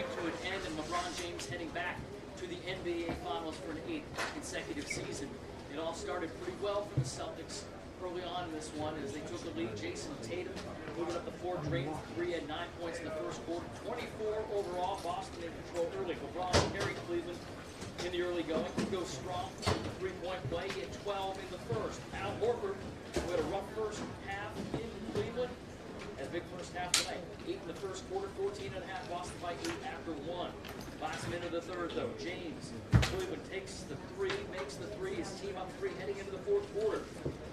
coming to an end, and LeBron James heading back to the NBA Finals for an 8th consecutive season. It all started pretty well for the Celtics early on in this one as they took the lead. Jason Tatum moving up the floor, drained 3 at 9 points in the first quarter. 24 overall. Boston in control early. LeBron carried Cleveland in the early going. He goes strong. 3-point play. He had 12 in the first. Al Horford, who had a rough first half in Cleveland, had a big first half tonight. 8 in the first quarter, 14.5. Boston by 8 after 1. Last minute of the third, though. James, Cleveland takes the 3, makes the 3. His team up 3 heading into the fourth quarter.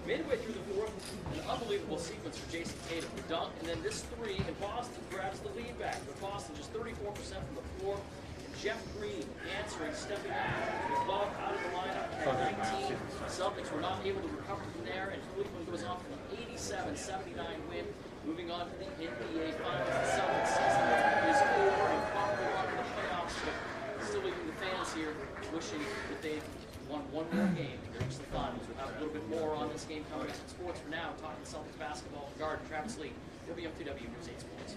Midway through the fourth, an unbelievable sequence for Jason Tatum. The dunk, and then this 3, and Boston grabs the lead back. But Boston just 34% from the floor. And Jeff Green answering, stepping out. With Love out of the lineup at 19. Celtics were not able to recover from there, and Cleveland goes on for an 87-79 win. Moving on to the NBA Finals. The Celtics season is over and probably on to the playoffs, but still leaving the fans here wishing that they won one more game to reach the finals. We'll have a little bit more on this game coming up in sports. For now, talking Celtics basketball. Guard Travis Lee, WMTW News 8 Sports.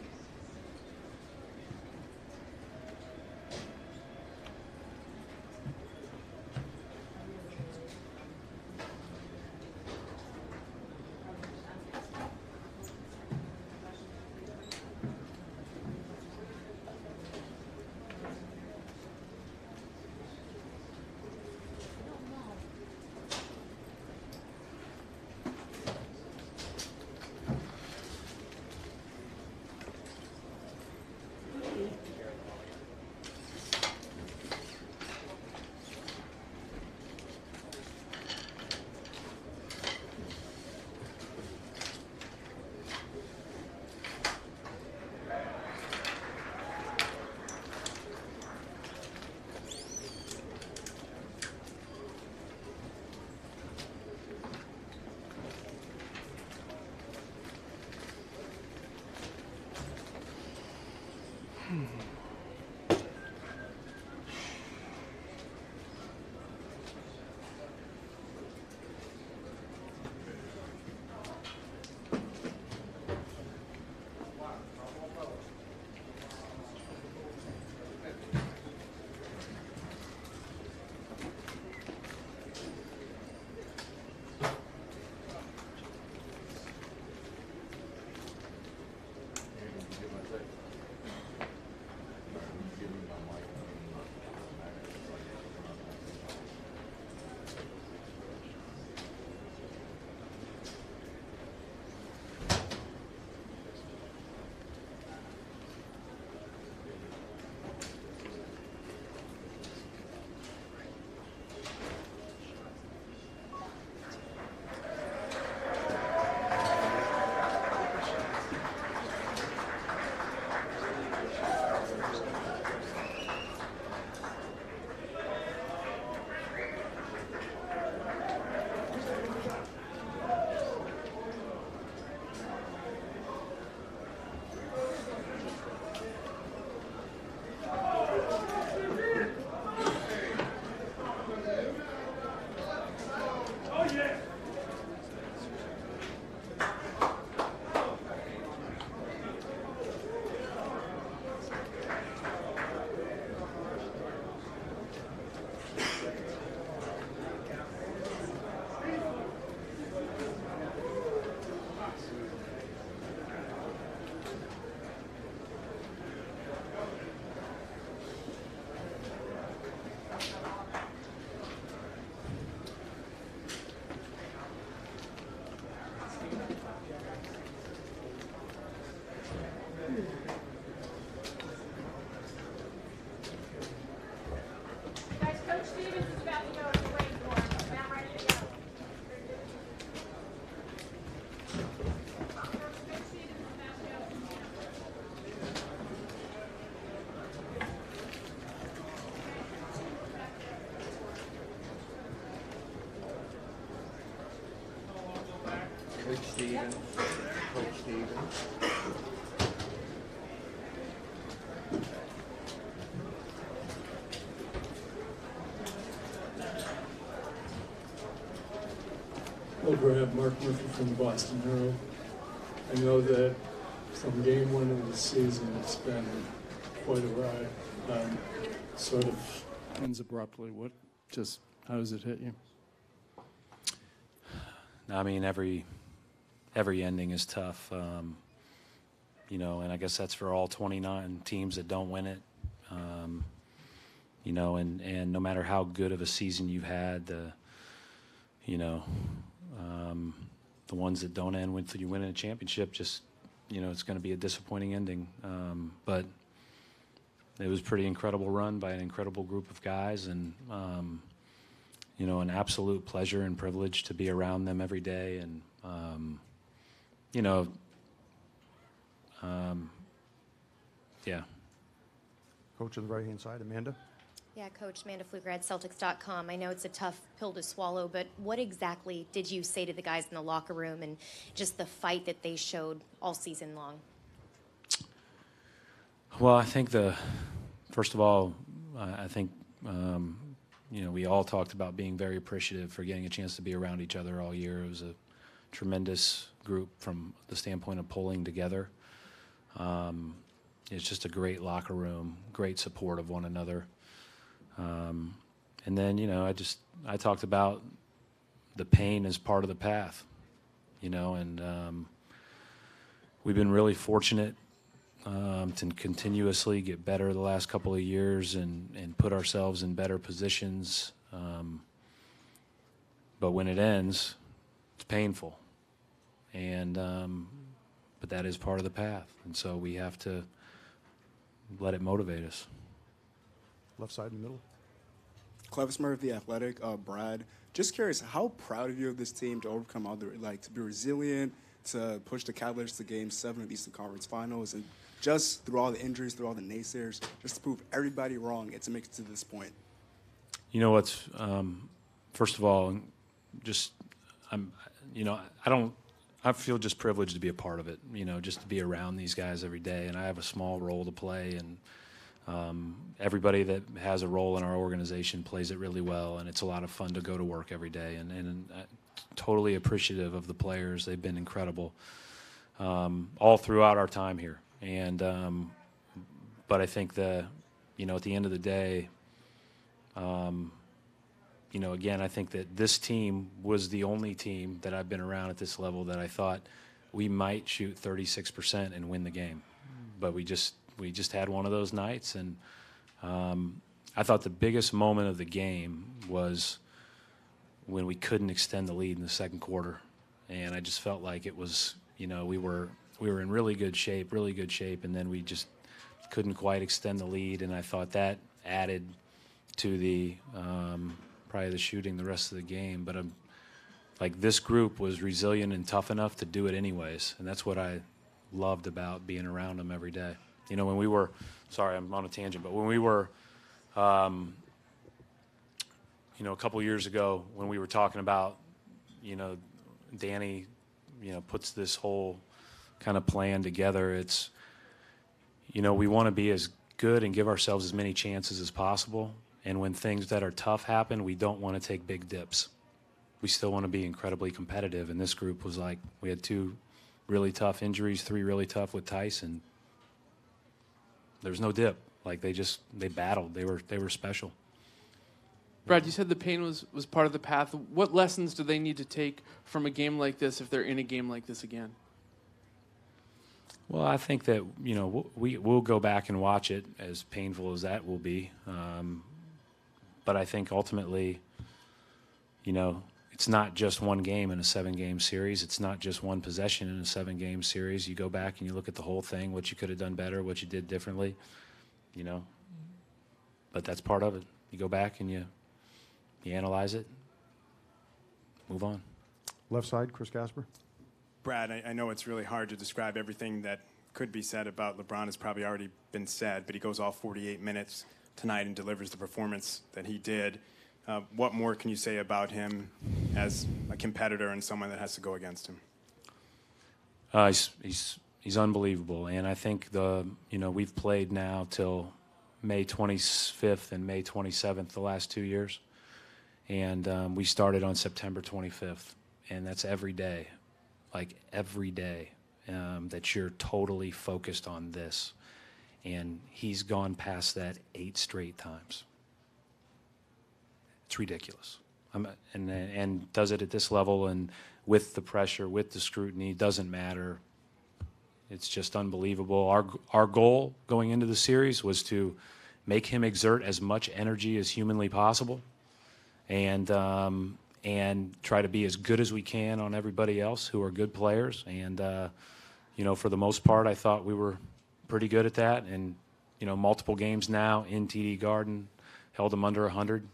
Coach Stevens. Coach Stevens. Hello, Brad. Mark Murphy from the Boston Herald. I know that from game one of the season, it's been quite a ride. Sort of ends abruptly. How does it hit you? I mean, every ending is tough, you know, and I guess that's for all 29 teams that don't win it. You know, and no matter how good of a season you've had, the ones that don't end with you winning a championship, just, you know, it's going to be a disappointing ending. But it was a pretty incredible run by an incredible group of guys, and you know, an absolute pleasure and privilege to be around them every day. And you know, yeah. Coach on the right-hand side, Amanda. Yeah, Coach, Amanda Fluker at Celtics.com. I know it's a tough pill to swallow, but what exactly did you say to the guys in the locker room and just the fight that they showed all season long? Well, I think first of all, I think, you know, we all talked about being very appreciative for getting a chance to be around each other all year. It was a tremendous group from the standpoint of pulling together. It's just a great locker room, great support of one another. And then, you know, I talked about the pain as part of the path, you know, and we've been really fortunate to continuously get better the last couple of years and put ourselves in better positions. But when it ends, it's painful. And but that is part of the path. And so we have to let it motivate us. Left side in the middle. Clevis Murphy, The Athletic. Brad, just curious, how proud of you of this team to overcome all the, like, to be resilient, to push the Cavaliers to Game 7 of the Eastern Conference Finals, and just through all the injuries, through all the naysayers, just to prove everybody wrong and to make it to this point? You know what's, first of all, just, you know, I feel just privileged to be a part of it, you know, just to be around these guys every day. And I have a small role to play, and everybody that has a role in our organization plays it really well, and it's a lot of fun to go to work every day. And totally appreciative of the players. They've been incredible all throughout our time here. And but I think you know, at the end of the day, you know, again, I think that this team was the only team that I've been around at this level that I thought we might shoot 36% and win the game. But we just had one of those nights, and I thought the biggest moment of the game was when we couldn't extend the lead in the second quarter. And I just felt like it was, you know, we were in really good shape, and then we just couldn't quite extend the lead, and I thought that added to the probably the shooting the rest of the game. But like, this group was resilient and tough enough to do it anyways, and that's what I loved about being around them every day. You know, when we were, sorry, I'm on a tangent, but when we were, you know, a couple years ago when we were talking about, you know, Danny, you know, puts this whole kind of plan together, it's, you know, we want to be as good and give ourselves as many chances as possible. And when things that are tough happen, we don't want to take big dips. We still want to be incredibly competitive. And this group was like, we had 2 really tough injuries, 3 really tough with Tyson. There's no dip. Like, they battled. They were special. Brad, you said the pain was part of the path. What lessons do they need to take from a game like this if they're in a game like this again? Well, I think that, you know, we'll go back and watch it, as painful as that will be. But I think ultimately, you know, it's not just one game in a 7-game series. It's not just one possession in a 7-game series. You go back and you look at the whole thing, what you could have done better, what you did differently, you know. But that's part of it. You go back and you analyze it, move on. Left side, Chris Gasper. Brad, I know it's really hard to describe everything that could be said about LeBron has probably already been said, but he goes all 48 minutes tonight and delivers the performance that he did. What more can you say about him as a competitor and someone that has to go against him? He's unbelievable, and I think you know, we've played now till May 25th and May 27th the last 2 years, and we started on September 25th, and that's every day, like every day, that you're totally focused on this. and he's gone past that 8 straight times. It's ridiculous. And does it at this level and with the pressure, with the scrutiny, doesn't matter. It's just unbelievable. Our goal going into the series was to make him exert as much energy as humanly possible, and try to be as good as we can on everybody else who are good players. And for the most part, I thought we were pretty good at that. And multiple games now in TD Garden, held him under 100.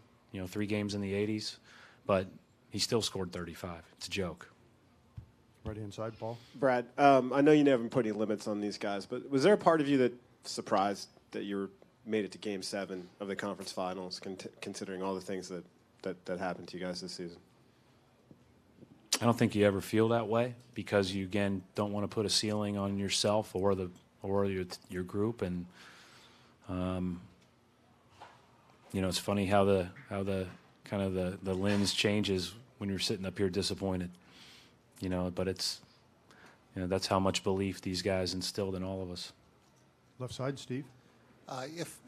3 games in the 80s, but he still scored 35. It's a joke. Right-hand side, Paul. Brad, I know you never put any limits on these guys, but was there a part of you that surprised that you made it to Game 7 of the conference finals, considering all the things that happened to you guys this season? I don't think you ever feel that way because you, again, don't want to put a ceiling on yourself or your group. And it's funny how the kind of the lens changes when you're sitting up here disappointed. But it's that's how much belief these guys instilled in all of us. Left side, Steve.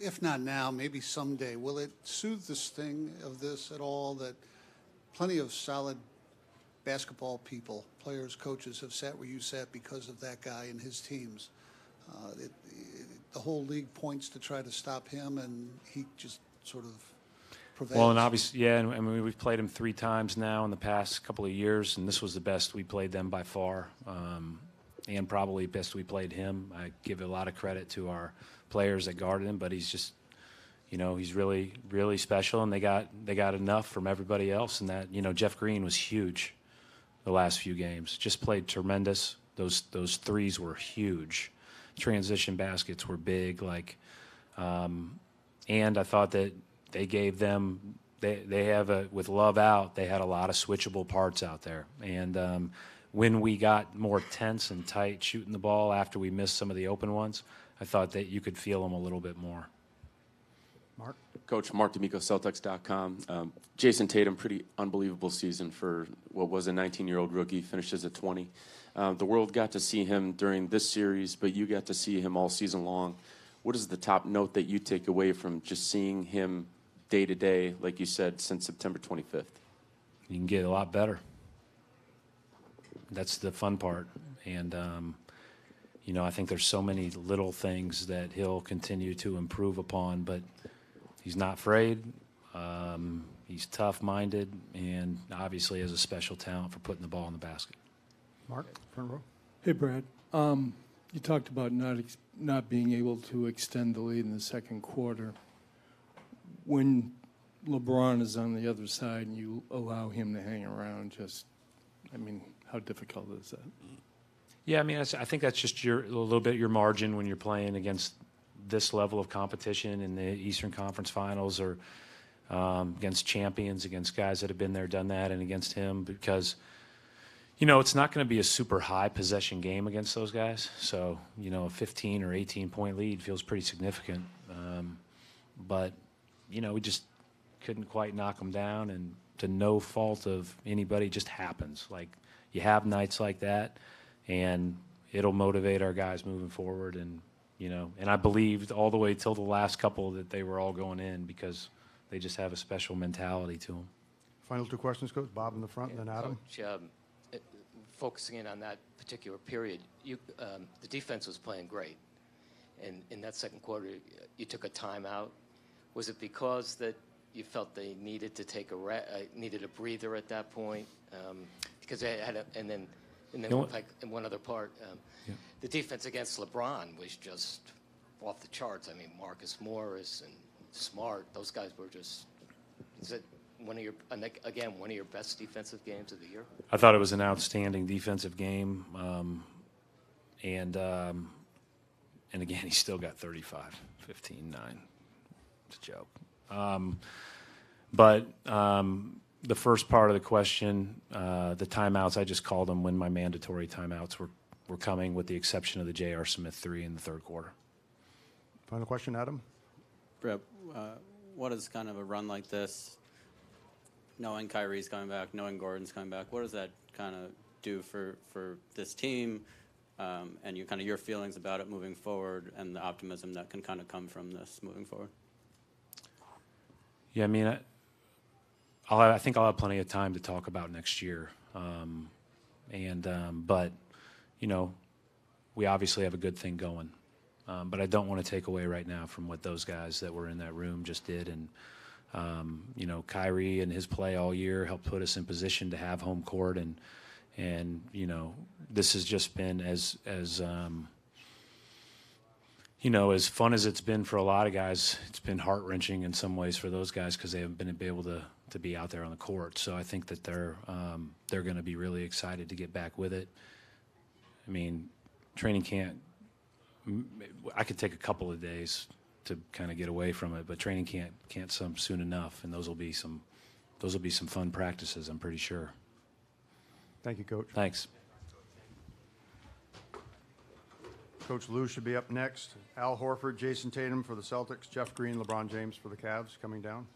If not now, maybe someday, will it soothe the sting of this at all that plenty of solid basketball people, players, coaches have sat where you sat because of that guy and his teams? The whole league points to try to stop him, and he just sort of prevails. Well, and obviously, yeah, and I mean, we've played them 3 times now in the past couple of years, and this was the best we played them by far, and probably best we played him. I give a lot of credit to our players that guarded him, but he's just, he's really, really special, and they got enough from everybody else, and that, Jeff Green was huge the last few games. Just played tremendous. Those threes were huge. Transition baskets were big, and I thought that they gave them, they have with Love out, they had a lot of switchable parts out there. And when we got more tense and tight shooting the ball after we missed some of the open ones, I thought that you could feel them a little bit more. Mark? Coach Mark D'Amico, Celtics.com. Jason Tatum, pretty unbelievable season for what was a 19-year-old rookie, finishes at 20. The world got to see him during this series, but you got to see him all season long. What is the top note that you take away from just seeing him day to day, like you said, since September 25th? You can get a lot better. That's the fun part. And, I think there's so many little things that he'll continue to improve upon, but he's not afraid. He's tough-minded, and obviously has a special talent for putting the ball in the basket. Mark, front row. Hey, Brad. You talked about not being able to extend the lead in the second quarter. When LeBron is on the other side and you allow him to hang around, how difficult is that? Yeah, I think that's just a little bit your margin when you're playing against this level of competition in the Eastern Conference Finals, or against champions, against guys that have been there, done that, and against him, because it's not going to be a super high possession game against those guys. So, a 15 or 18 point lead feels pretty significant. But, we just couldn't quite knock them down, and to no fault of anybody, just happens. You have nights like that, and it'll motivate our guys moving forward. And, and I believed all the way till the last couple that they were all going in, because they just have a special mentality to them. Final 2 questions, Coach. Bob in the front, and then Adam. Coach, focusing in on that particular period, the defense was playing great, and in that second quarter, you took a timeout. Was it because that you felt they needed to take needed a breather at that point? Because they had and then one other part, the defense against LeBron was just off the charts. Marcus Morris and Smart, those guys were just. Is it one of your best defensive games of the year? I thought it was an outstanding defensive game, and again, he still got 35, 15, 9. It's a joke. But the first part of the question, the timeouts, I just called them when my mandatory timeouts were coming, with the exception of the J.R. Smith 3 in the third quarter. Final question, Adam. Brett, what is kind of a run like this, knowing Kyrie's coming back, knowing Gordon's coming back, what does that kind of do for this team, and your feelings about it moving forward, and the optimism that can kind of come from this moving forward. Yeah, I mean, I think I'll have plenty of time to talk about next year. But, you know, we obviously have a good thing going. But I don't want to take away right now from what those guys that were in that room just did. And, you know, Kyrie and his play all year helped put us in position to have home court. And you know, this has just been you know, as fun as it's been for a lot of guys, it's been heart-wrenching in some ways for those guys because they haven't been able to be out there on the court. So I think that they're going to be really excited to get back with it. I mean, training camp, I could take a couple of days to kind of get away from it, but training can't come soon enough, and those will be some fun practices, I'm pretty sure. Thank you, Coach. Thanks. Coach Lou should be up next. Al Horford, Jason Tatum for the Celtics, Jeff Green, LeBron James for the Cavs coming down.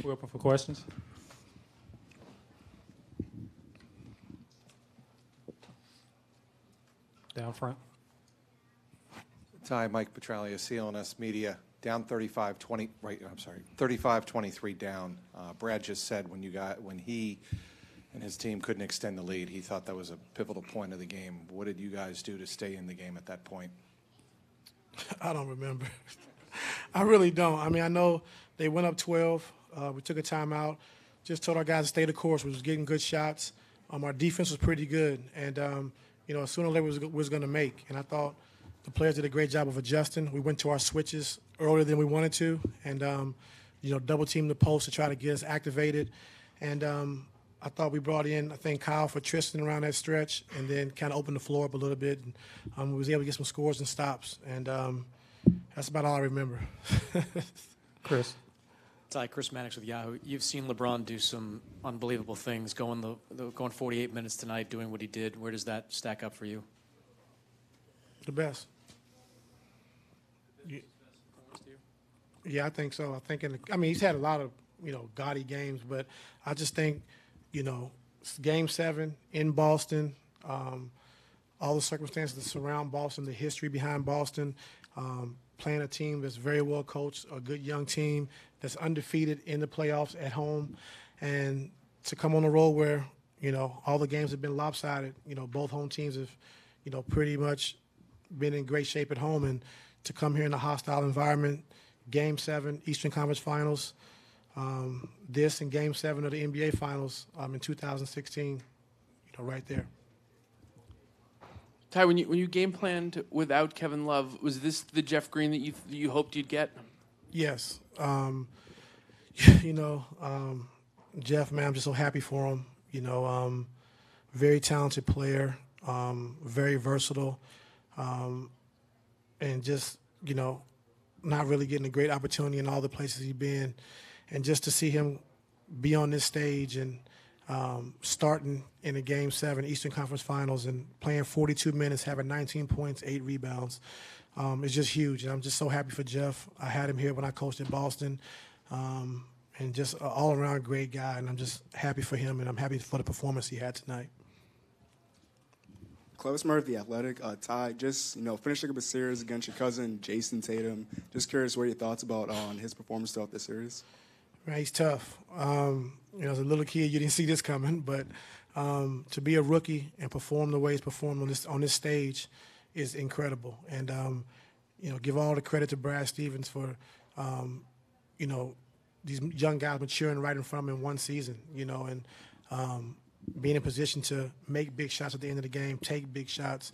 We're open for questions. Down front. Hi, Mike Petralia, CLNS Media. Down 35-20. Right, I'm sorry, 35-23 down. Brad just said when he and his team couldn't extend the lead, he thought that was a pivotal point of the game. What did you guys do to stay in the game at that point? I don't remember. I really don't. I mean, I know they went up 12. We took a timeout. Just told our guys to stay the course. We was getting good shots. Our defense was pretty good, and you know, sooner or later we was going to make. And I thought the players did a great job of adjusting. We went to our switches earlier than we wanted to, and double team the post to try to get us activated. And I thought we brought in, I think, Kyle for Tristan around that stretch, and then kind of opened the floor up a little bit. And we was able to get some scores and stops. And that's about all I remember. Chris. Hi, Chris Mannix with Yahoo. You've seen LeBron do some unbelievable things, going 48 minutes tonight, doing what he did. Where does that stack up for you? The best. Yeah, I think so. I think he's had a lot of, gaudy games, but I just think, Game 7 in Boston, all the circumstances that surround Boston, the history behind Boston, playing a team that's very well coached, a good young team that's undefeated in the playoffs at home, and to come on a road where, all the games have been lopsided. Both home teams have, pretty much been in great shape at home, and to come here in a hostile environment, Game 7, Eastern Conference Finals, this and Game 7 of the NBA Finals in 2016, right there. Ty, when you game planned without Kevin Love, was this the Jeff Green that you hoped you'd get? Yes. Jeff, man, I'm just so happy for him. Very talented player, very versatile, and just, not really getting a great opportunity in all the places he's been. And just to see him be on this stage and starting in a Game 7 Eastern Conference Finals and playing 42 minutes, having 19 points, 8 rebounds, is just huge. And I'm just so happy for Jeff. I had him here when I coached at Boston, and just an all-around great guy. And I'm just happy for him, and I'm happy for the performance he had tonight. Clevis Murphy, The Athletic. Ty, just, finishing up a series against your cousin, Jason Tatum. Just curious what your thoughts about on his performance throughout the series. Man, he's tough. As a little kid, you didn't see this coming, but to be a rookie and perform the way he's performed on this stage is incredible. And give all the credit to Brad Stevens for these young guys maturing right in front of him in one season. And being in position to make big shots at the end of the game, take big shots,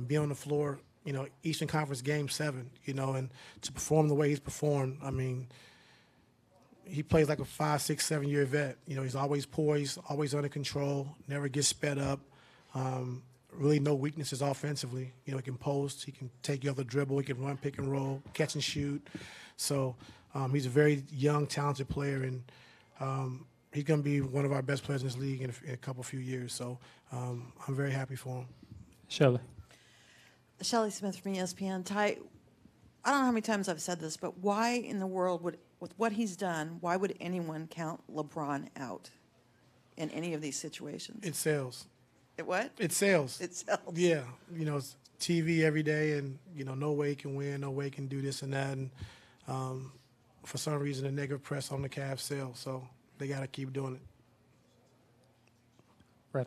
be on the floor. Eastern Conference Game 7. And to perform the way he's performed. I mean, he plays like a 5, 6, 7-year vet. He's always poised, always under control, never gets sped up. Really no weaknesses offensively. He can post, he can take you off the dribble, he can run pick and roll, catch and shoot. So he's a very young, talented player, and he's going to be one of our best players in this league in a few years. So I'm very happy for him. Shelley. Shelley Smith from ESPN. Ty, I don't know how many times I've said this, but why in the world with what he's done, why would anyone count LeBron out in any of these situations? It sells. It what? It sells. It sells. Yeah. It's TV every day, and, no way he can win, no way he can do this and that. And for some reason, the negative press on the CAVS sells, so they got to keep doing it.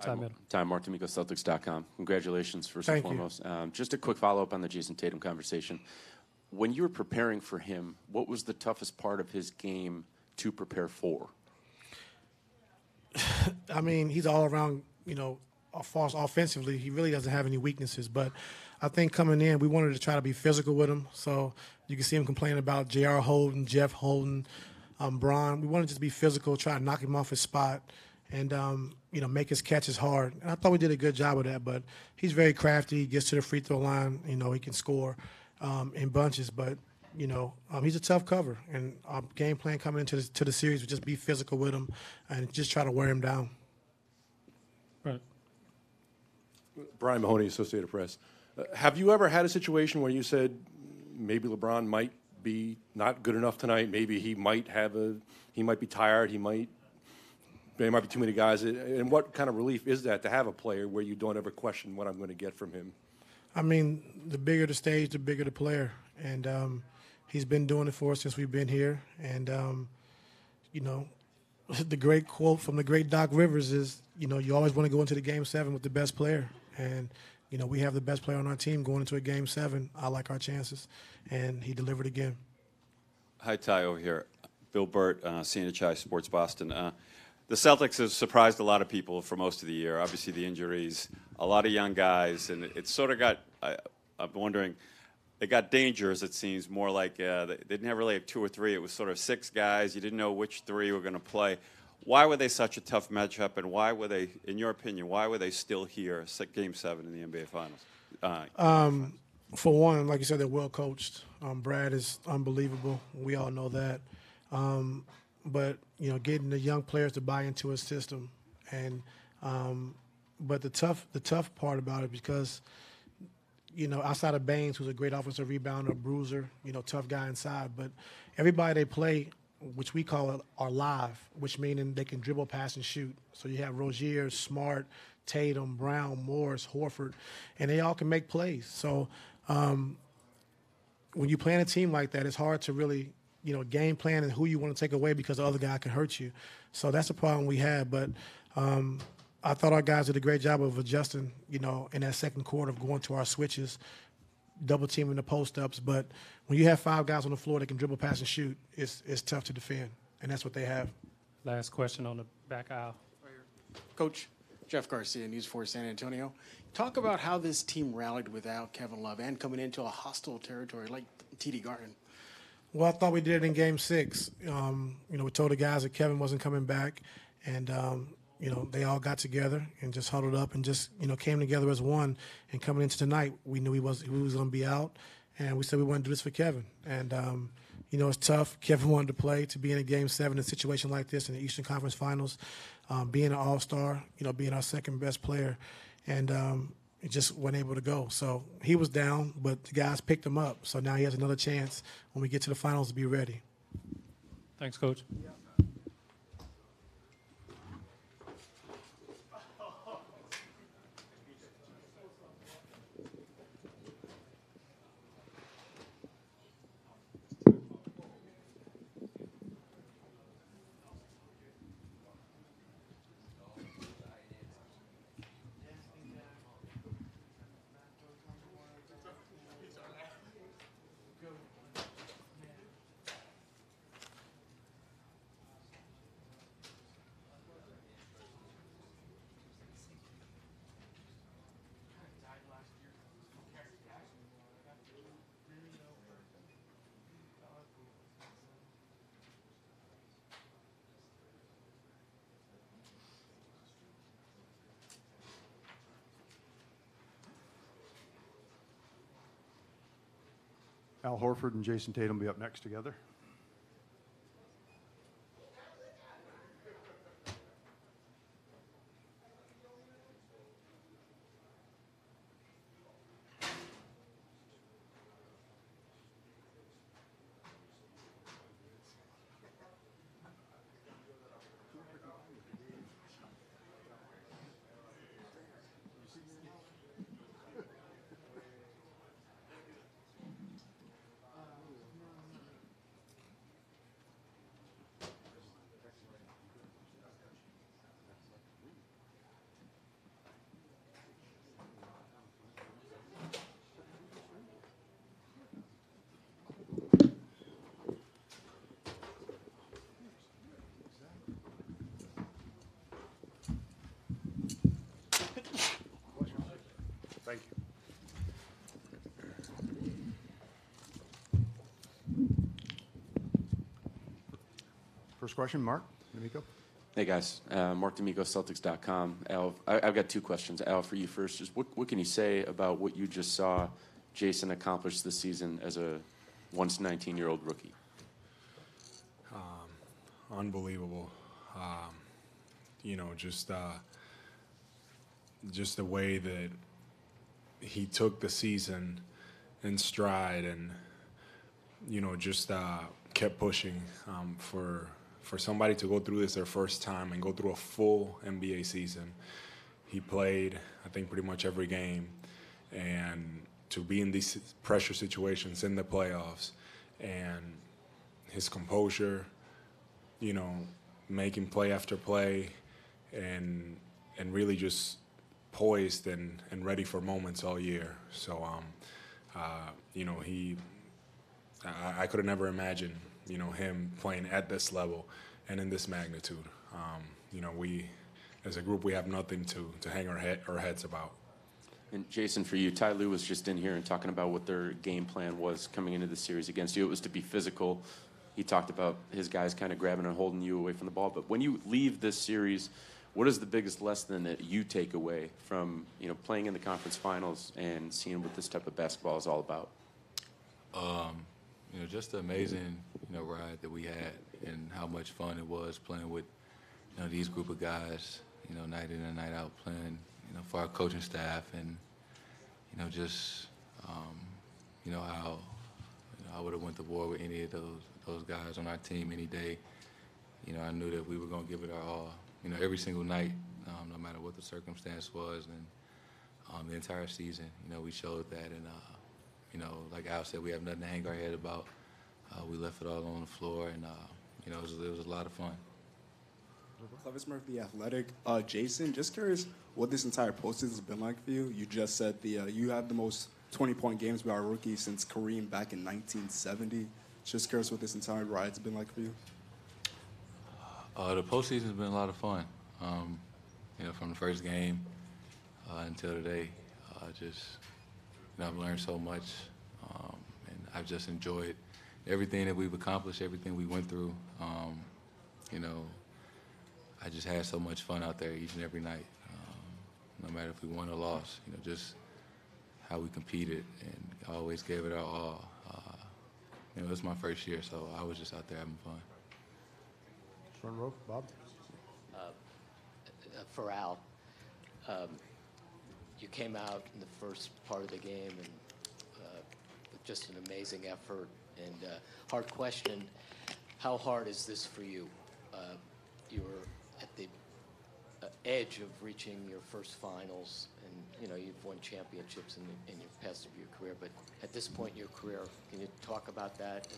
Time Martinico, Celtics.com. Congratulations, first and foremost. Just a quick follow-up on the Jason Tatum conversation. When you were preparing for him, what was the toughest part of his game to prepare for? I mean, he's all around, offensively. He really doesn't have any weaknesses. But I think coming in, we wanted to try to be physical with him. So you can see him complaining about J.R. Holden, Jeff Holden, Bron. We wanted to just be physical, try to knock him off his spot, and, make his catches hard. And I thought we did a good job of that. But he's very crafty. He gets to the free throw line. He can score in bunches, but he's a tough cover, and our game plan coming into the series would just be physical with him and just try to wear him down. Right. Brian Mahoney, Associated Press. Have you ever had a situation where you said maybe LeBron might be not good enough tonight? Maybe he might be tired. There might be too many guys. And what kind of relief is that to have a player where you don't ever question what I'm going to get from him? I mean, the bigger the stage, the bigger the player. And he's been doing it for us since we've been here. And, the great quote from the great Doc Rivers is, you always want to go into the Game 7 with the best player. And, we have the best player on our team going into a Game 7. I like our chances. And he delivered again. Hi, Ty, over here. Bill Burt, CNHI Sports Boston. The Celtics have surprised a lot of people for most of the year. Obviously, the injuries, a lot of young guys, and it's sort of got. I'm wondering, it got dangerous, it seems, more like they didn't have really have 2 or 3. It was sort of 6 guys. You didn't know which 3 were going to play. Why were they such a tough matchup, and why were they, in your opinion, why were they still here, Game 7 in the NBA Finals? For one, like you said, they're well coached. Brad is unbelievable. We all know that. But getting the young players to buy into his system, and but the tough part about it, because outside of Baines, who's a great offensive rebounder, bruiser, tough guy inside, but everybody they play, which we call it, are live, which meaning they can dribble, pass, and shoot. So you have Rozier, Smart, Tatum, Brown, Morris, Horford, and they all can make plays. So when you play in a team like that, it's hard to really, game plan and who you want to take away, because the other guy can hurt you. So that's a problem we had. But I thought our guys did a great job of adjusting, in that second quarter, of going to our switches, double teaming the post-ups. But when you have 5 guys on the floor that can dribble, pass, and shoot, it's tough to defend, and that's what they have. Last question on the back aisle. Coach Jeff Garcia, News 4 San Antonio. Talk about how this team rallied without Kevin Love and coming into a hostile territory like TD Garden. Well, I thought we did it in Game 6. We told the guys that Kevin wasn't coming back, and they all got together and just huddled up and just came together as one. And coming into tonight, we knew he was going to be out, and we said we want to do this for Kevin. And it's tough. Kevin wanted to play, to be in a Game 7 in a situation like this in the Eastern Conference Finals, being an All-Star, being our second best player, and he just wasn't able to go. So he was down, but the guys picked him up. So now he has another chance when we get to the finals to be ready. Thanks, Coach. Al Horford and Jason Tatum will be up next together. Thank you. First question, Mark D'Amico. Hey, guys. Mark D'Amico, Celtics.com. Al, I've got 2 questions. Al, for you first, just what can you say about what you just saw Jason accomplish this season as a once 19-year-old rookie? Unbelievable. Just the way that he took the season in stride and, just kept pushing. For somebody to go through this their first time and go through a full NBA season, he played, I think, pretty much every game. And to be in these pressure situations in the playoffs and his composure, making play after play and really just poised and ready for moments all year. So, I could have never imagined, him playing at this level and in this magnitude. We, as a group, we have nothing to hang our heads about. And Jason, for you, Ty Lue was just in here and talking about what their game plan was coming into the series against you. It was to be physical. He talked about his guys kind of grabbing and holding you away from the ball. But when you leave this series, what is the biggest lesson that you take away from playing in the conference finals and seeing what this type of basketball is all about? Just the amazing ride that we had and how much fun it was playing with these group of guys. Night in and night out playing. For our coaching staff, and just how I would have went to war with any of those guys on our team any day. I knew that we were going to give it our all. Every single night, no matter what the circumstance was, and the entire season. We showed that, and like Al said, we have nothing to hang our head about. We left it all on the floor, and it was a lot of fun. Clevis Murphy, The Athletic. Jason, just curious what this entire postseason has been like for you. You just said you have the most 20-point games by a rookie since Kareem back in 1970. Just curious what this entire ride's been like for you. The postseason's been a lot of fun. From the first game until today, I've learned so much, and I've just enjoyed everything that we've accomplished, everything we went through. I just had so much fun out there each and every night, no matter if we won or lost. Just how we competed and always gave it our all. It was my first year, so I was just out there having fun. Front row, Bob. For Al, you came out in the first part of the game and with just an amazing effort and hard question. How hard is this for you? You were at the edge of reaching your first finals, and you've won championships in your past of your career. But at this point in your career, can you talk about that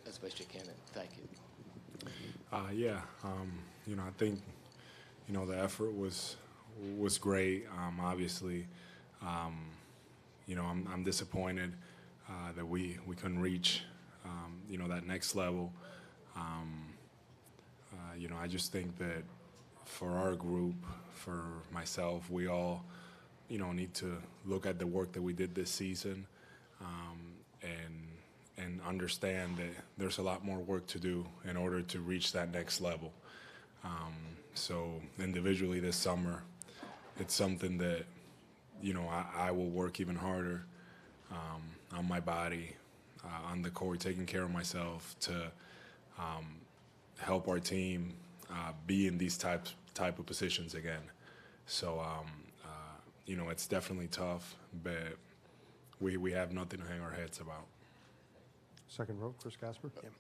as best you can? And thank you. Yeah, I think the effort was great. Obviously, I'm disappointed that we couldn't reach that next level. I just think that for our group, for myself, we all, need to look at the work that we did this season, and understand that there's a lot more work to do in order to reach that next level. So individually this summer, it's something that, I will work even harder on my body, on the court, taking care of myself to help our team be in these type of positions again. So, it's definitely tough, but we have nothing to hang our heads about. Second row, Chris Gasper. Yeah.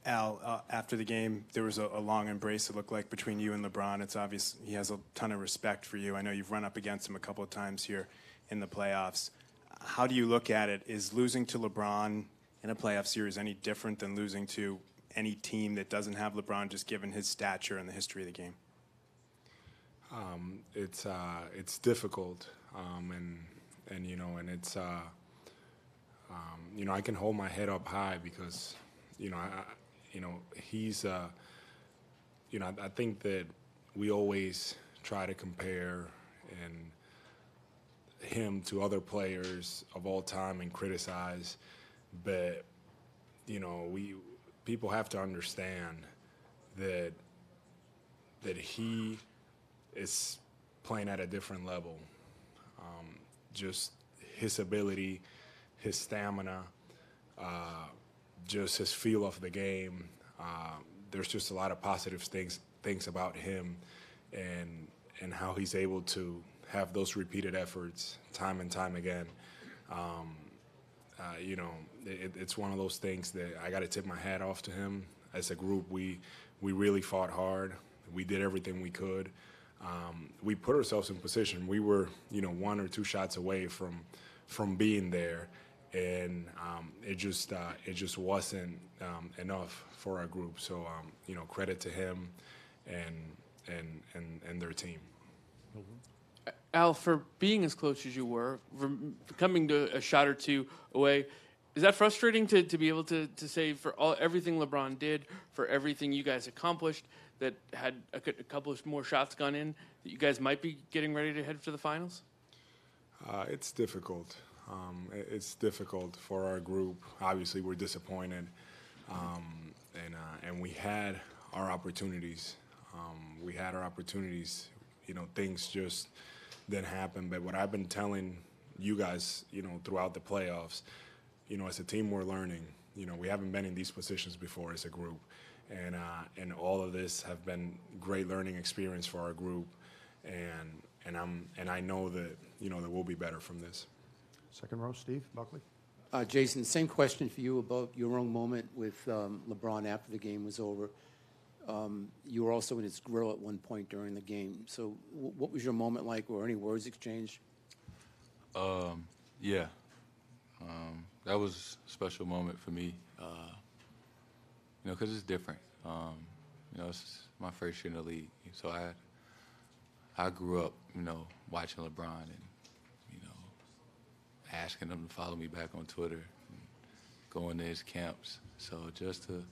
Al, after the game, there was a long embrace, it looked like, between you and LeBron. It's obvious he has a ton of respect for you. I know you've run up against him a couple of times here in the playoffs. How do you look at it? Is losing to LeBron in a playoff series any different than losing to any team that doesn't have LeBron, just given his stature and the history of the game? It's difficult, and it's I can hold my head up high because he's I think that we always try to compare him to other players of all time and criticize, but people have to understand that he is playing at a different level. Just his ability, his stamina, just his feel of the game. There's just a lot of positive things about him, and how he's able to have those repeated efforts time and time again. It's one of those things that I got to tip my hat off to him. As a group, we really fought hard. We did everything we could. We put ourselves in position. We were, 1 or 2 shots away from being there, and it just wasn't enough for our group. So, credit to him and their team. Al, for being as close as you were, for coming to a shot or two away, is that frustrating to be able to say for everything LeBron did, for everything you guys accomplished, that had a couple of more shots gone in, that you guys might be getting ready to head for the finals? It's difficult. It's difficult for our group. Obviously, we're disappointed, and we had our opportunities. You know, things just didn't happen. But what I've been telling you guys, you know, throughout the playoffs, you know, as a team, we're learning. You know, we haven't been in these positions before as a group, and all of this have been great learning experience for our group, and I know that, you know, that we'll be better from this. Second row, Steve Buckley. Jason, same question for you about your own moment with LeBron after the game was over. You were also in his grill at one point during the game. So what was your moment like? Were any words exchanged? Yeah. That was a special moment for me, you know, because it's different. You know, it's my first year in the league. So I grew up, you know, watching LeBron and, you know, asking him to follow me back on Twitter, and going to his camps. So just to,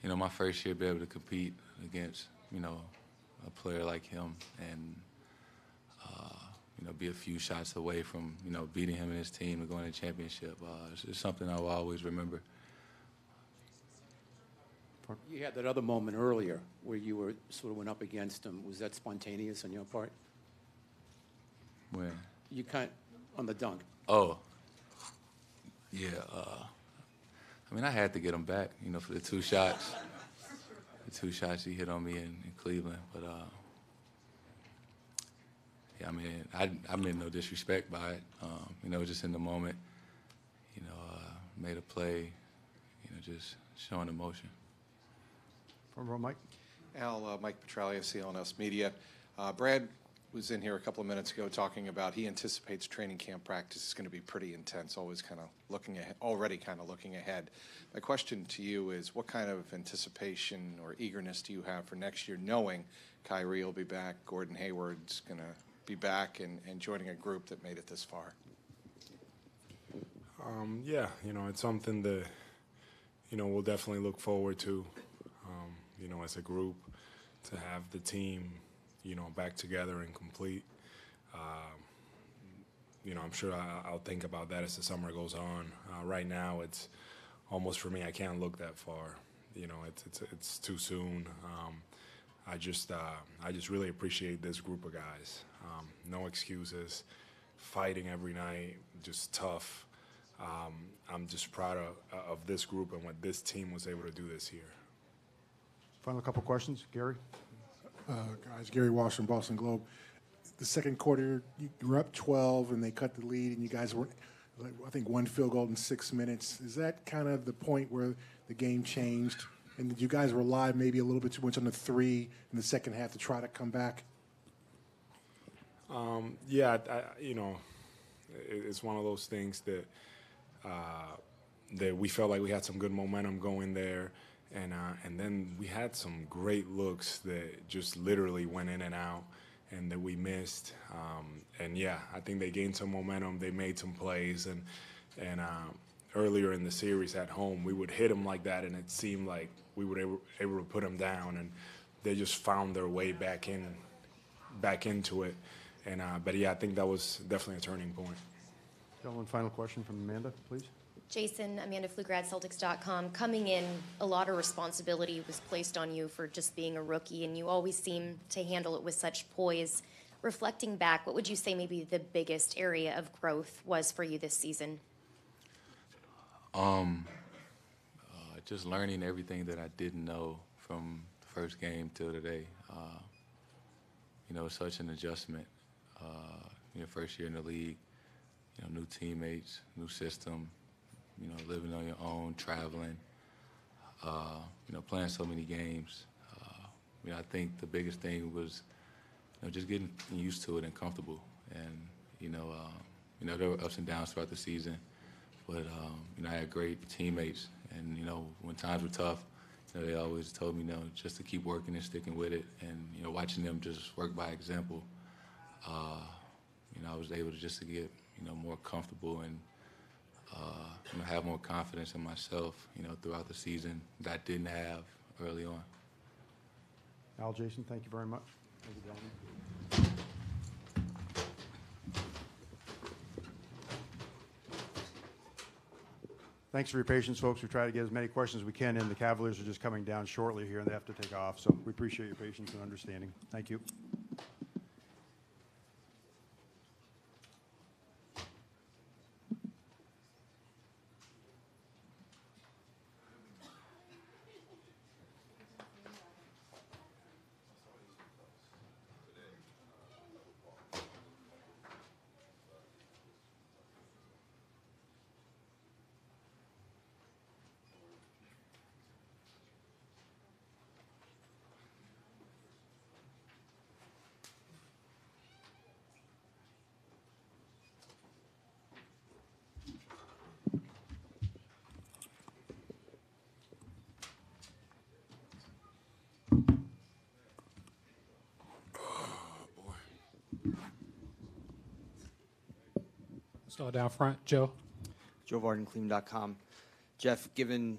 you know, my first year be able to compete against, you know, a player like him and, you know, be a few shots away from, you know, beating him and his team and going to the championship. It's something I will always remember. You had that other moment earlier where you were sort of went up against him. Was that spontaneous on your part? When? You on the dunk. Oh, yeah. I mean, I had to get him back, you know, for the two shots. The two shots he hit on me in Cleveland. But, yeah, I mean, I meant no disrespect by it. You know, just in the moment, you know, made a play, you know, just showing emotion. Front row, Mike. Al, Mike Petralia, CLNS Media. Brad was in here a couple of minutes ago talking about he anticipates training camp practice is going to be pretty intense, always kind of looking ahead, already kind of looking ahead. My question to you is, what kind of anticipation or eagerness do you have for next year, knowing Kyrie will be back, Gordon Hayward's going to be back and joining a group that made it this far? Yeah, you know, it's something that, you know, we'll definitely look forward to, you know, as a group, to have the team, you know, back together and complete. You know, I'm sure I'll think about that as the summer goes on. Right now, it's almost, for me, I can't look that far. You know, it's too soon. I just really appreciate this group of guys. No excuses, fighting every night, just tough. I'm just proud of this group and what this team was able to do this year. Final couple questions, Gary. Guys, Gary Walsh from Boston Globe. The second quarter, you were up 12 and they cut the lead, and you guys were, I think, one field goal in 6 minutes. Is that kind of the point where the game changed? And did you guys rely maybe a little bit too much on the three in the second half to try to come back? Yeah, you know, it's one of those things that that we felt like we had some good momentum going there. And then we had some great looks that just literally went in and out and that we missed. And yeah, I think they gained some momentum. They made some plays. And earlier in the series at home, we would hit them like that, and it seemed like we were able to put them down. And they just found their way back into it. And but yeah, I think that was definitely a turning point. Gentlemen, final question from Amanda, please. Jason, Amanda Pflugrad, Celtics.com. Coming in, a lot of responsibility was placed on you for just being a rookie, and you always seem to handle it with such poise. Reflecting back, what would you say maybe the biggest area of growth was for you this season? Just learning everything that I didn't know from the first game till today. You know, such an adjustment. Your first year in the league, you know, new teammates, new system. You know, living on your own, traveling, you know, playing so many games. You know, I think the biggest thing was, you know, just getting used to it and comfortable. And, you know, there were ups and downs throughout the season, but, you know, I had great teammates. And, you know, when times were tough, you know, they always told me, you know, just to keep working and sticking with it. And, you know, watching them just work by example, you know, I was able to just to get, you know, more comfortable and, you know, have more confidence in myself, you know, throughout the season that I didn't have early on. Al, Jason, thank you very much. Thank you, gentlemen. Thanks for your patience, folks. We try to get as many questions as we can in. The Cavaliers are just coming down shortly here, and they have to take off. So we appreciate your patience and understanding. Thank you. Start down front, Joe. Joe VardenClean.com. Jeff, given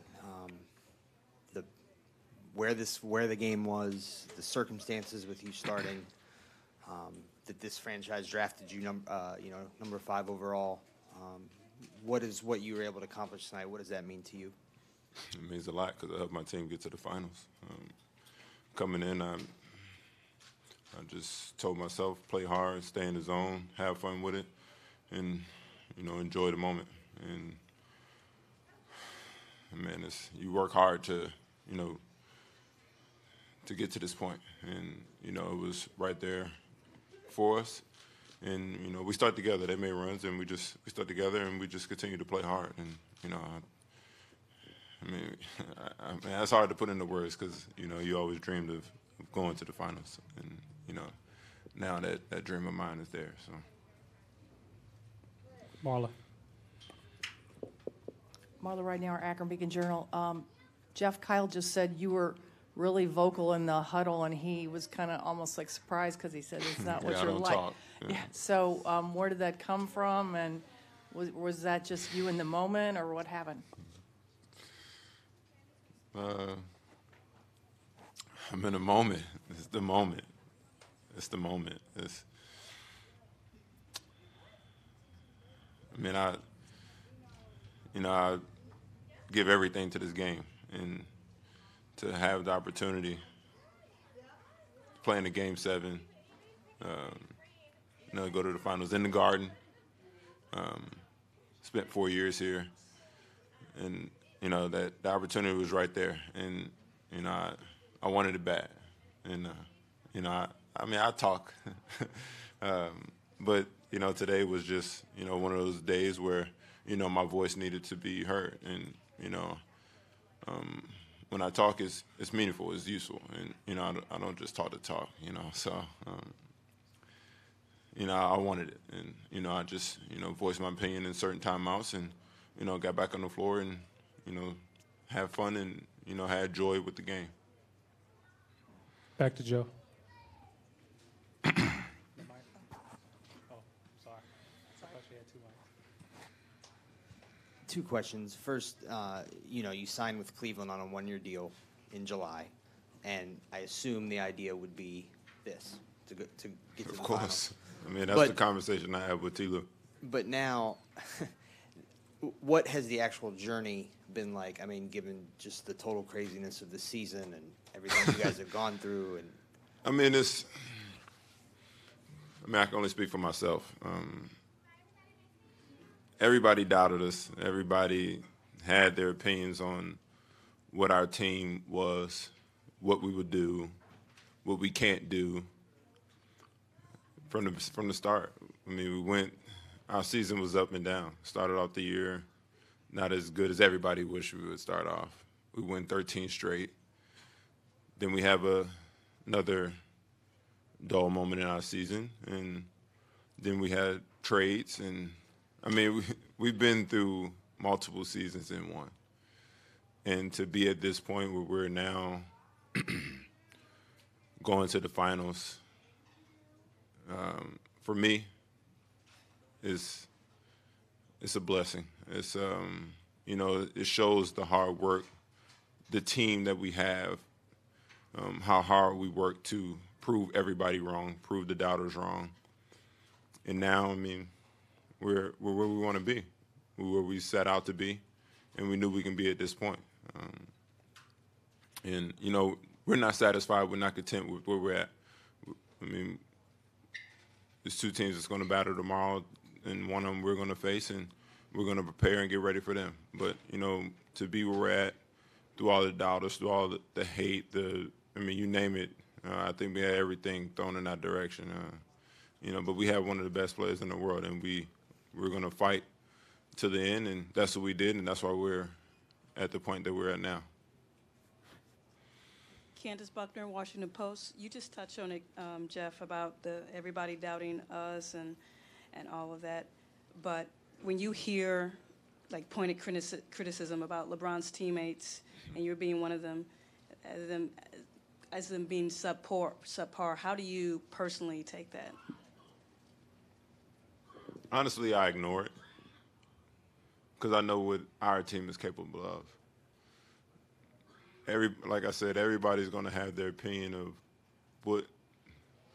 where the game was, the circumstances with you starting, that this franchise drafted you number 5 overall, what you were able to accomplish tonight? What does that mean to you? It means a lot because I helped my team get to the finals. Coming in, I just told myself, play hard, stay in the zone, have fun with it, and enjoy the moment. And man, you work hard to get to this point, and it was right there for us. And we start together. They made runs, and we start together, and we just continue to play hard. And I mean, that's hard to put into words because you always dreamed of going to the finals, and now that dream of mine is there. So. Marla. Marla right now, our Akron Beacon Journal. Jeff, Kyle just said you were really vocal in the huddle, and he was kind of almost like surprised because he said it's not what Yeah, I you're don't like. talk. Yeah. So where did that come from, and was that just you in the moment, or what happened? I'm in a moment. It's the moment. It's the moment. I give everything to this game, and to have the opportunity to play in the Game 7, go to the finals in the Garden. Spent 4 years here, and that the opportunity was right there, and I wanted it bad, and I talk, but today was just one of those days where my voice needed to be heard, and when I talk, it's meaningful, it's useful, and I don't just talk to talk, so I wanted it, and I just voiced my opinion in certain timeouts, and got back on the floor and had fun and had joy with the game. Back to Joe. Oh, sorry. I thought you had 2 mics. 2 questions. First, you signed with Cleveland on a 1-year deal in July, and I assume the idea would be this, to get to the Of course. finals. I mean, that's the conversation I had with Tila. But now, what has the actual journey been like? I mean, given just the total craziness of the season and everything you guys have gone through. And I can only speak for myself. Everybody doubted us. Everybody had their opinions on what our team was, what we would do, what we can't do. From the start, our season was up and down. Started off the year not as good as everybody wished we would start off. We win 13 straight. Then we have another dull moment in our season, and then we had trades, and we've been through multiple seasons in one. And to be at this point where we're now going to the finals, for me, it's a blessing. It's it shows the hard work, the team that we have, how hard we work to prove everybody wrong, prove the doubters wrong. And now, we're where we want to be. We're where we set out to be, and we knew we can be at this point. And, you know, we're not satisfied. We're not content with where we're at. I mean, there's two teams that's going to battle tomorrow, and one of them we're going to face, and we're going to prepare and get ready for them. But, you know, to be where we're at, through all the doubters, through all the hate, I mean, you name it, I think we had everything thrown in that direction. You know, but we have one of the best players in the world, and we're going to fight to the end, and that's what we did, and that's why we're at the point that we're at now. Candace Buckner, Washington Post. You just touched on it, Jeff, about everybody doubting us and all of that. But when you hear like pointed criticism about LeBron's teammates, and you're being one of them, as them being subpar, how do you personally take that? Honestly, I ignore it because I know what our team is capable of. Like I said, everybody's going to have their opinion of what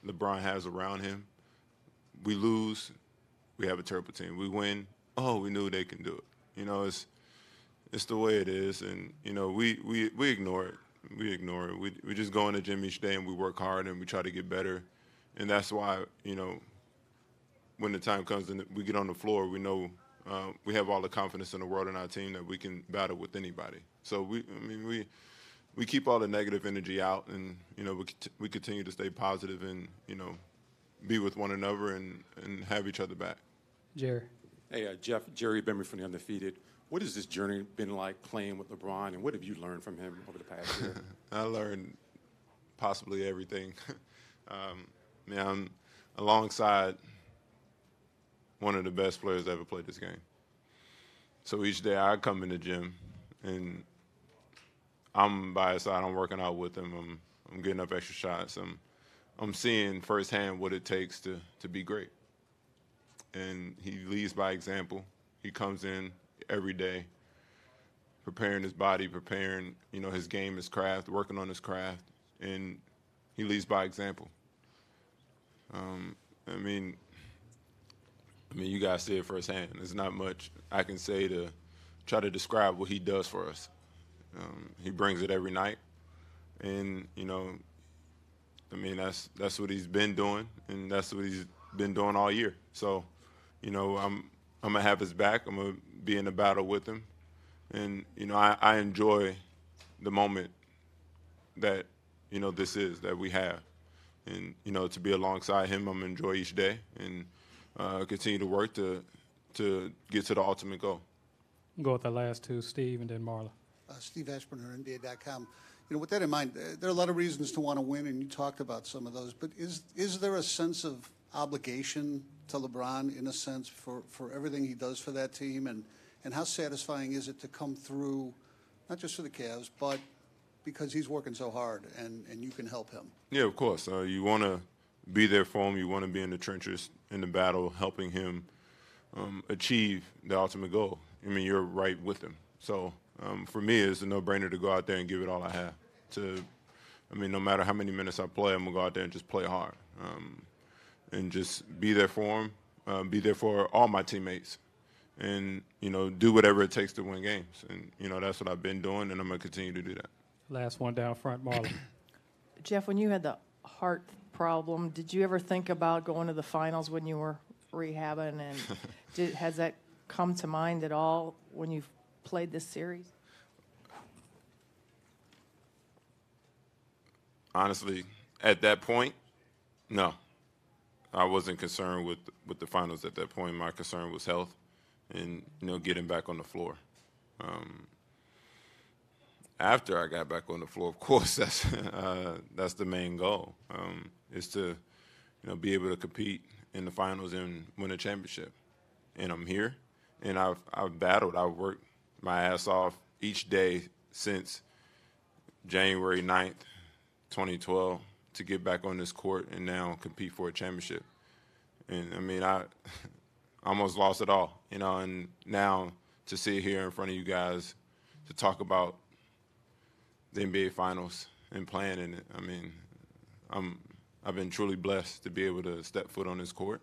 LeBron has around him. We lose, we have a terrible team. We win, oh, we knew they can do it. You know, it's the way it is, and you know, we ignore it. We ignore it. We just go in the gym each day and we work hard and we try to get better, and that's why, you know, when the time comes and we get on the floor, we know we have all the confidence in the world in our team that we can battle with anybody. So we keep all the negative energy out, and you know, we continue to stay positive and, you know, be with one another and have each other back. Jerry. Hey, Jeff, Jerry Bimmer from the Undefeated. What has this journey been like playing with LeBron, and what have you learned from him over the past year? I learned possibly everything. I'm alongside one of the best players that ever played this game. So each day I come in the gym and I'm by his side. I'm working out with him. I'm getting up extra shots. I'm seeing firsthand what it takes to be great. And he leads by example. He comes in every day, preparing his body, preparing, you know, his game, his craft, working on his craft, and he leads by example. I mean, you guys see it firsthand. There's not much I can say to try to describe what he does for us. He brings it every night, and you know, I mean, that's what he's been doing, and that's what he's been doing all year. So, you know, I'm gonna have his back. I'm gonna be in the battle with him, and you know, I enjoy the moment that, you know, this is that we have, and you know, to be alongside him, I'm gonna enjoy each day and continue to work to get to the ultimate goal. Go with the last two, Steve and then Marla. Steve Ashburner, NBA.com. You know, with that in mind, there are a lot of reasons to want to win, and you talked about some of those. But is there a sense of obligation to LeBron, in a sense, for everything he does for that team? And how satisfying is it to come through, not just for the Cavs, but because he's working so hard and you can help him? Yeah, of course. You want to be there for him. You want to be in the trenches, in the battle, helping him achieve the ultimate goal. I mean, you're right with him. So for me, it's a no-brainer to go out there and give it all I have. I mean, no matter how many minutes I play, I'm going to go out there and just play hard and just be there for him, be there for all my teammates, and, you know, do whatever it takes to win games. And, you know, that's what I've been doing, and I'm going to continue to do that. Last one down front, Marla. Jeff, when you had the heart problem, did you ever think about going to the finals when you were rehabbing? And has that come to mind at all when you've played this series? Honestly, at that point, no. I wasn't concerned with the finals at that point. My concern was health and, you know, getting back on the floor. After I got back on the floor, of course, that's the main goal, is to, you know, be able to compete in the finals and win a championship. And I'm here, and I've battled. I've worked my ass off each day since January 9th, 2012, to get back on this court and now compete for a championship. And, I mean, I almost lost it all, you know, and now to sit here in front of you guys to talk about the NBA Finals and playing in it, I mean, I've been truly blessed to be able to step foot on this court,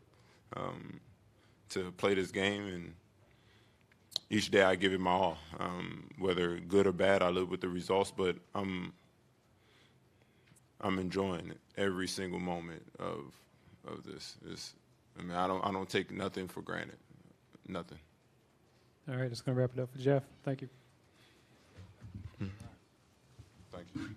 to play this game, and each day I give it my all. Whether good or bad, I live with the results, but I'm enjoying every single moment of this. I don't take nothing for granted. Nothing. All right, that's going to wrap it up for Jeff. Thank you. Thank you.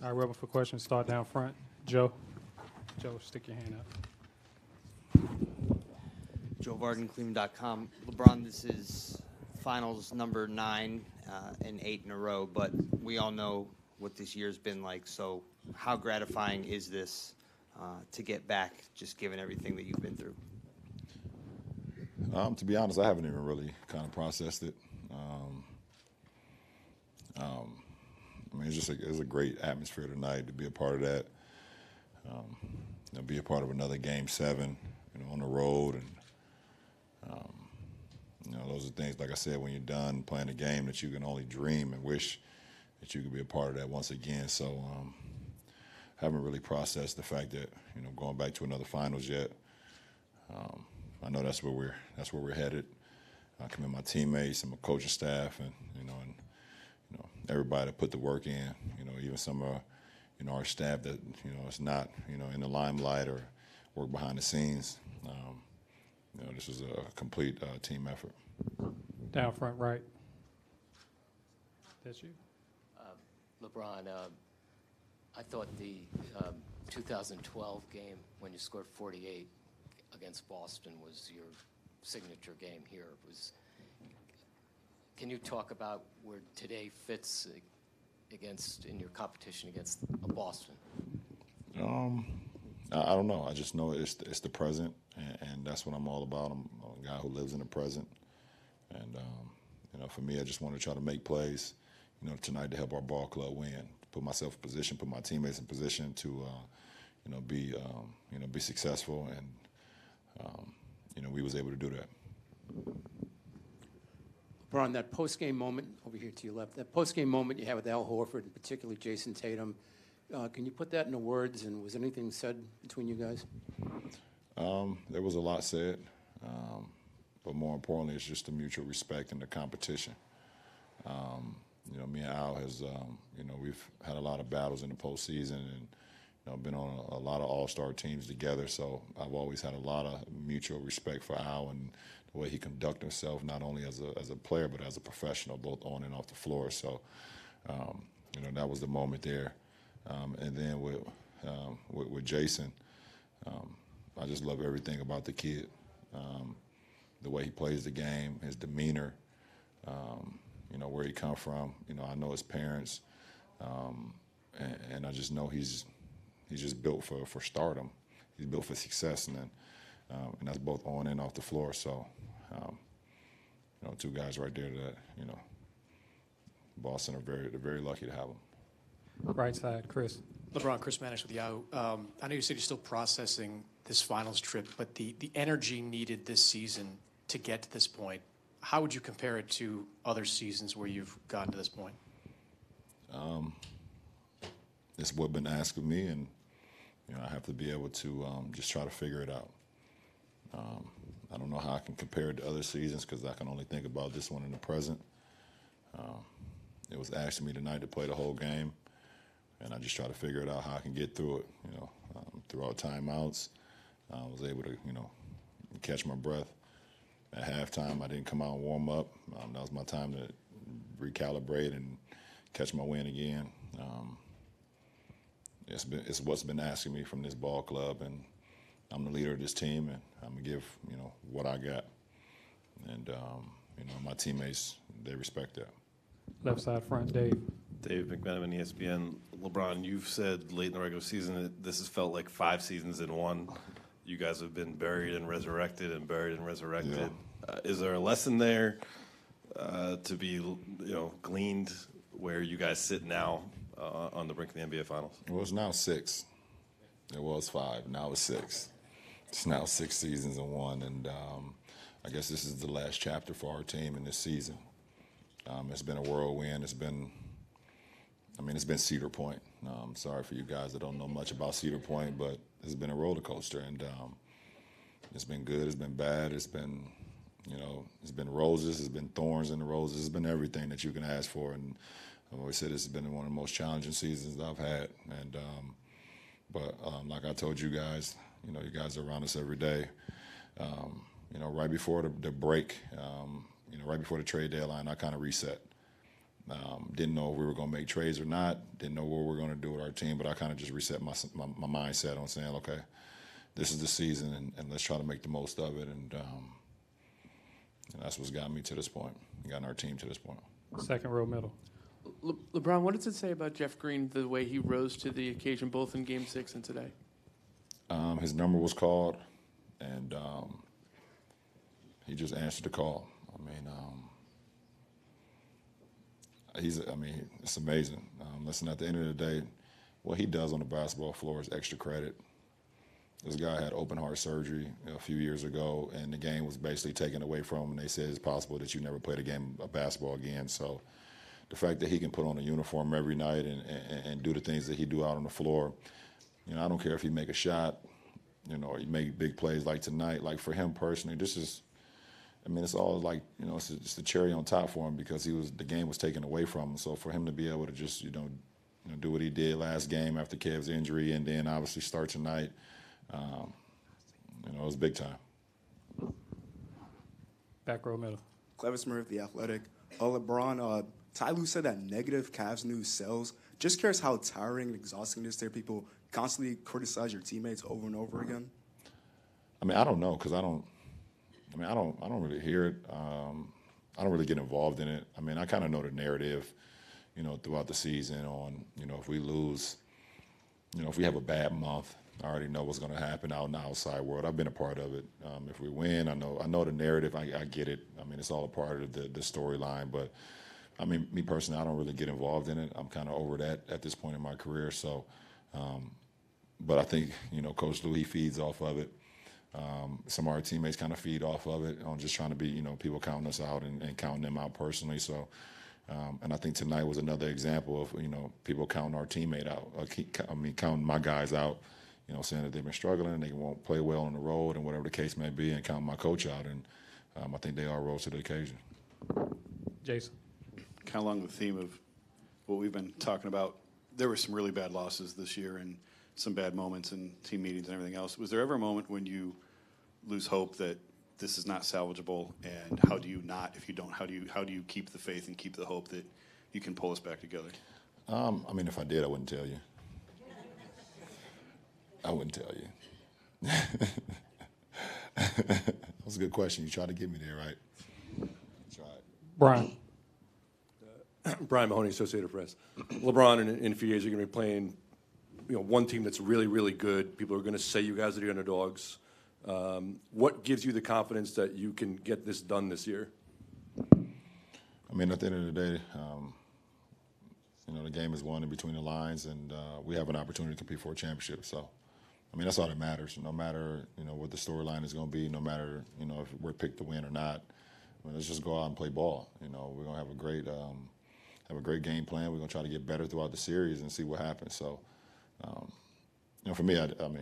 All right, we're open for questions. Start down front. Joe. Joe, stick your hand up. Joe Varden, Cleveland.com. LeBron, this is finals number 9 and 8 in a row, but we all know what this year's been like. So how gratifying is this to get back, just given everything that you've been through? To be honest, I haven't even really kind of processed it. I mean, it's a great atmosphere tonight to be a part of that. You know, be a part of another Game 7, you know, on the road, and you know, those are things, like I said, when you're done playing a game, that you can only dream and wish that you could be a part of that once again. So, haven't really processed the fact that, you know, going back to another finals yet. I know that's where we're headed. I commend my teammates and my coaching staff, and you know, everybody that put the work in. You know, even some of you know, our staff that, you know, is not, you know, in the limelight or work behind the scenes. You know, this is a complete team effort. Down front right. That's you. LeBron, I thought the 2012 game when you scored 48 against Boston was your signature game here. Can you talk about where today fits in your competition against Boston? I don't know. I just know it's the present, and that's what I'm all about. I'm a guy who lives in the present, and you know, for me, I just want to try to make plays, you know, tonight to help our ball club win, put myself in position, put my teammates in position to, you know, be successful, and you know, we was able to do that. LeBron, that post-game moment over here to your left, that post-game moment you had with Al Horford, and particularly Jason Tatum, can you put that into words, and was anything said between you guys? There was a lot said, but more importantly, it's just the mutual respect and the competition. You know, me and Al has, you know, we've had a lot of battles in the postseason, and you know, been on a lot of all-star teams together. So I've always had a lot of mutual respect for Al and the way he conducts himself, not only as a player but as a professional, both on and off the floor. So, you know, that was the moment there. And then with Jason, I just love everything about the kid. The way he plays the game, his demeanor, you know, where he come from. You know, I know his parents, and I just know he's just built for stardom. He's built for success, and that's both on and off the floor. So, you know, two guys right there that, you know, Boston they're very lucky to have them. Right side, Chris. LeBron, Chris Manish with Yahoo. I know you said you're still processing this finals trip, but the energy needed this season to get to this point, how would you compare it to other seasons where you've gotten to this point? It's what been asked of me, and you know, I have to be able to just try to figure it out. I don't know how I can compare it to other seasons because I can only think about this one in the present. It was asked of me tonight to play the whole game, and I just try to figure it out how I can get through it. You know, throughout timeouts, I was able to, you know, catch my breath. At halftime, I didn't come out and warm up. That was my time to recalibrate and catch my wind again. It's what's been asking me from this ball club, and I'm the leader of this team, and I'm gonna give, you know, what I got. And you know, my teammates, they respect that. Left side front, Dave. Dave McMenamin, ESPN. LeBron, you've said late in the regular season that this has felt like 5 seasons in one. You guys have been buried and resurrected and buried and resurrected. Yeah. Is there a lesson there to be, you know, gleaned where you guys sit now on the brink of the NBA Finals? Well, it's now 6. It was 5. Now it's 6. It's now 6 seasons in one, and I guess this is the last chapter for our team in this season. It's been a whirlwind. It's been Cedar Point. Sorry for you guys that don't know much about Cedar Point, but it's been a roller coaster, and it's been good. It's been bad. It's been, you know, it's been roses. It's been thorns in the roses. It's been everything that you can ask for, and I've always said this has been one of the most challenging seasons I've had. And but like I told you guys, you know, you guys are around us every day. You know, right before the break, you know, right before the trade deadline, I kind of reset. Didn't know if we were going to make trades or not. Didn't know what we were going to do with our team. But I kind of just reset my mindset on saying, okay, this is the season, and let's try to make the most of it. And that's what's gotten me to this point, gotten our team to this point. Second row middle. LeBron, what does it say about Jeff Green, the way he rose to the occasion, both in Game 6 and today? His number was called, and he just answered the call. It's amazing. Listen, at the end of the day, what he does on the basketball floor is extra credit. This guy had open heart surgery a few years ago, and the game was basically taken away from him, and they said it's possible that you never played a game of basketball again. So the fact that he can put on a uniform every night and do the things that he do out on the floor, I don't care if he make a shot, or he make big plays like tonight. Like, for him personally, this is, it's all like, it's just the cherry on top for him, because the game was taken away from him. So for him to be able to just, do what he did last game after CAVS injury, and then obviously start tonight, it was big time. Back row middle. Clever Smurf, The Athletic. LeBron, Ty Lue said that negative Cavs news sells. Just curious how tiring and exhausting it is to hear people constantly criticize your teammates over and over again. I don't know, because I don't really hear it. I don't really get involved in it. I kind of know the narrative, throughout the season on, if we lose, if we have a bad month, I already know what's going to happen out in the outside world. I've been a part of it. If we win, I know the narrative. I get it. It's all a part of the storyline. But, me personally, I don't really get involved in it. I'm kind of over that at this point in my career. So, but I think, Coach Lue, he feeds off of it. Some of our teammates kind of feed off of it on just trying to be, people counting us out and counting them out personally. So, and I think tonight was another example of, people counting our teammate out. Counting my guys out, saying that they've been struggling, they won't play well on the road and whatever the case may be, and counting my coach out. And I think they all rose to the occasion. Jason. Kind of along the theme of what we've been talking about, there were some really bad losses this year and some bad moments in team meetings and everything else. Was there ever a moment when you lose hope that this is not salvageable, and how do you not, if you don't, how do you keep the faith and keep the hope that you can pull us back together? If I did, I wouldn't tell you. I wouldn't tell you. That was a good question. You tried to get me there, right? Brian. Brian Mahoney, Associated Press. LeBron, in a few years, you're going to be playing, one team that's really, really good. People are going to say you guys are the underdogs. What gives you the confidence that you can get this done this year? At the end of the day, the game is won in between the lines, and we have an opportunity to compete for a championship. So, that's all that matters. No matter, what the storyline is going to be, no matter, if we're picked to win or not, let's just go out and play ball. We're going to have a great game plan. We're going to try to get better throughout the series and see what happens. So, for me, I don't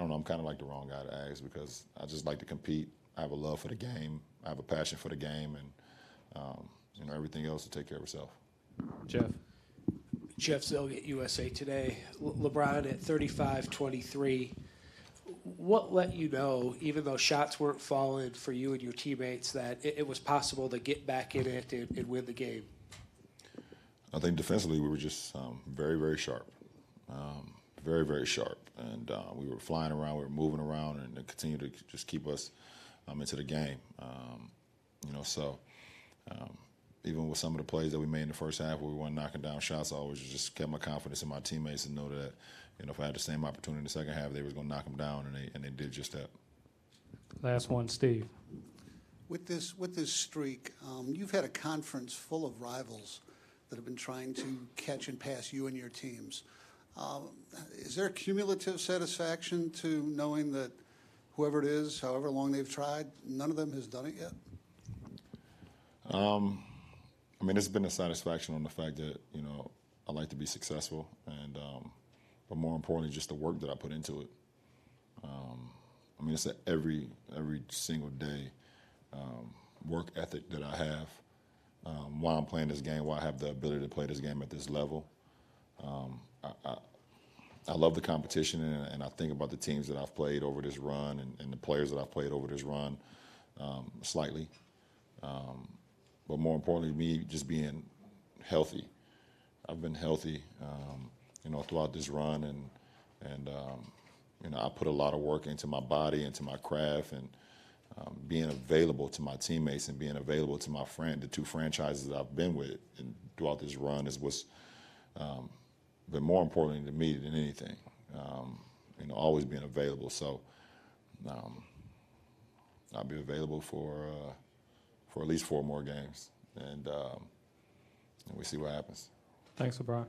know. I'm kind of like the wrong guy to ask, because I just like to compete. I have a love for the game. I have a passion for the game, and everything else will take care of itself. Jeff Zilgett, USA Today. LeBron at 35-23. What let you know, even though shots weren't falling for you and your teammates, that it was possible to get back in it and win the game? I think defensively we were just very, very sharp. Very, very sharp. And we were flying around, we were moving around, and it continued to just keep us into the game. Even with some of the plays that we made in the first half where we weren't knocking down shots, I always just kept my confidence in my teammates and know that, if I had the same opportunity in the second half, they was going to knock them down, and they did just that. Last one, Steve. With this streak, you've had a conference full of rivals that have been trying to catch and pass you and your teams. Is there a cumulative satisfaction to knowing that whoever it is, however long they've tried, none of them has done it yet? It's been a satisfaction on the fact that, I like to be successful, and but more importantly, just the work that I put into it. It's every single day work ethic that I have while I'm playing this game, while I have the ability to play this game at this level. I love the competition, and I think about the teams that I've played over this run and the players that I've played over this run slightly. but more importantly, me just being healthy. I've been healthy, throughout this run, and I put a lot of work into my body, into my craft, and being available to my teammates and being available to my the two franchises that I've been with and throughout this run is what's been more important to me than anything. Always being available. So I'll be available for at least 4 more games, and we see what happens. Thanks, LeBron.